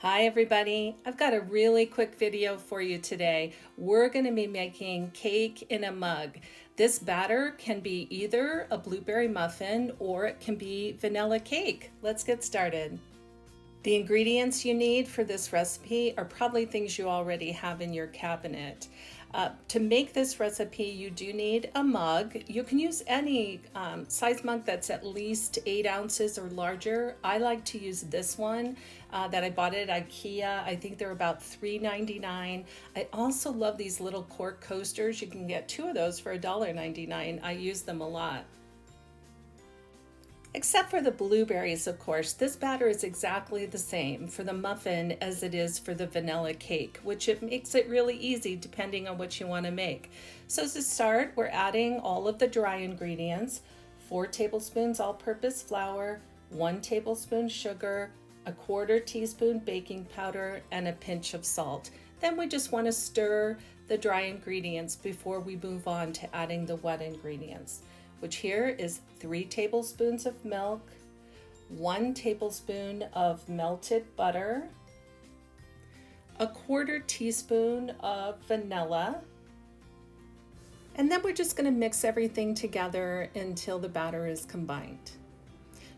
Hi everybody, I've got a really quick video for you today. We're going to be making cake in a mug. This batter can be either a blueberry muffin or it can be vanilla cake. Let's get started. The ingredients you need for this recipe are probably things you already have in your cabinet. To make this recipe, you do need a mug. You can use any size mug that's at least 8 ounces or larger. I like to use this one that I bought at IKEA. I think they're about $3.99. I also love these little cork coasters. You can get 2 of those for $1.99. I use them a lot. Except for the blueberries, of course, this batter is exactly the same for the muffin as it is for the vanilla cake, which it makes it really easy depending on what you want to make. So to start, we're adding all of the dry ingredients: 4 tablespoons all-purpose flour, 1 tablespoon sugar, a 1/4 teaspoon baking powder, and a pinch of salt. Then we just want to stir the dry ingredients before we move on to adding the wet ingredients, which here is 3 tablespoons of milk, 1 tablespoon of melted butter, a 1/4 teaspoon of vanilla, and then we're just going to mix everything together until the batter is combined.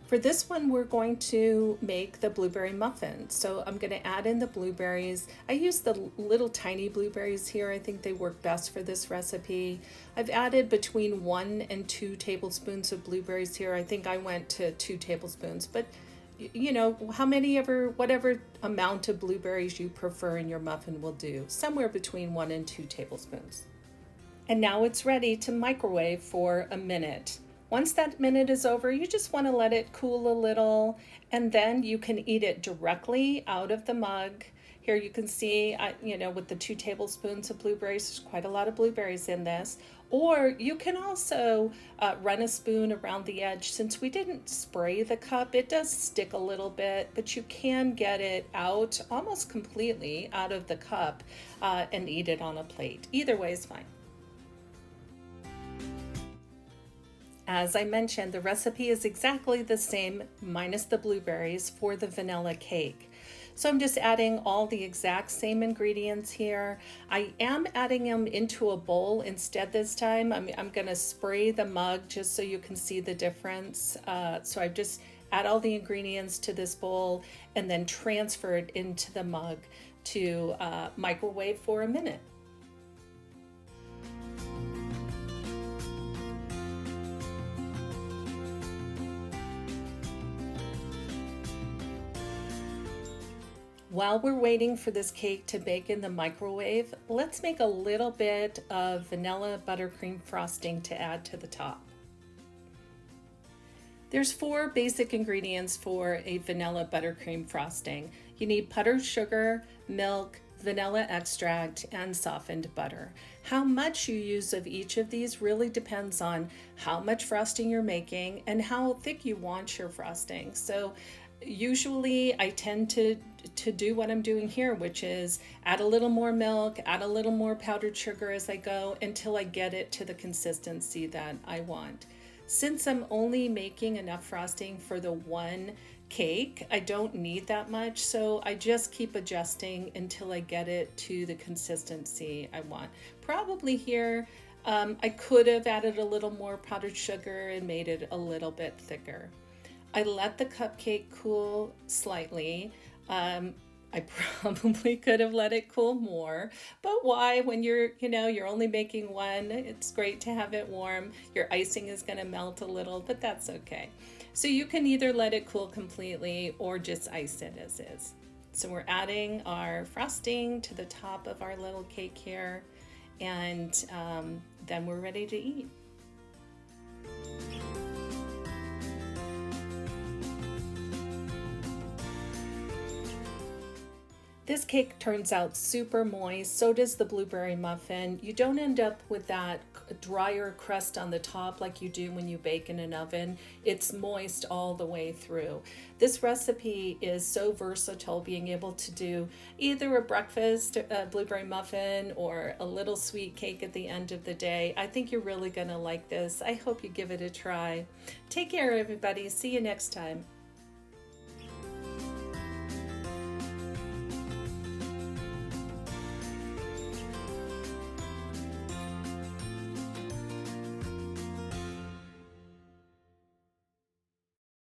For this one, we're going to make the blueberry muffin. So I'm going to add in the blueberries. I use the little tiny blueberries here. I think they work best for this recipe. I've added between 1 and 2 tablespoons of blueberries here. I think I went to 2 tablespoons, but you know, whatever amount of blueberries you prefer in your muffin will do. Somewhere between 1 and 2 tablespoons. And now it's ready to microwave for a minute. Once that minute is over, you just want to let it cool a little, and then you can eat it directly out of the mug. Here you can see, with the 2 tablespoons of blueberries, there's quite a lot of blueberries in this. Or you can also run a spoon around the edge. Since we didn't spray the cup, it does stick a little bit, but you can get it out almost completely out of the cup and eat it on a plate. Either way is fine. As I mentioned, the recipe is exactly the same minus the blueberries for the vanilla cake. So I'm just adding all the exact same ingredients here. I am adding them into a bowl instead this time. I'm going to spray the mug just so you can see the difference. So I just add all the ingredients to this bowl and then transfer it into the mug to microwave for a minute. While we're waiting for this cake to bake in the microwave, let's make a little bit of vanilla buttercream frosting to add to the top. There's 4 basic ingredients for a vanilla buttercream frosting. You need powdered sugar, milk, vanilla extract, and softened butter. How much you use of each of these really depends on how much frosting you're making and how thick you want your frosting. So usually I tend to do what I'm doing here, which is add a little more milk, add a little more powdered sugar as I go until I get it to the consistency that I want. Since I'm only making enough frosting for the one cake, I don't need that much, so I just keep adjusting until I get it to the consistency I want. Probably here I could have added a little more powdered sugar and made it a little bit thicker. I let the cupcake cool slightly. I probably could have let it cool more, but why? When you're only making one, it's great to have it warm. Your icing is going to melt a little, but that's okay. So you can either let it cool completely or just ice it as is. So we're adding our frosting to the top of our little cake here, and then we're ready to eat. This cake turns out super moist, so does the blueberry muffin. You don't end up with that drier crust on the top like you do when you bake in an oven. It's moist all the way through. This recipe is so versatile, being able to do either a breakfast blueberry muffin or a little sweet cake at the end of the day. I think you're really gonna like this. I hope you give it a try. Take care, everybody. See you next time.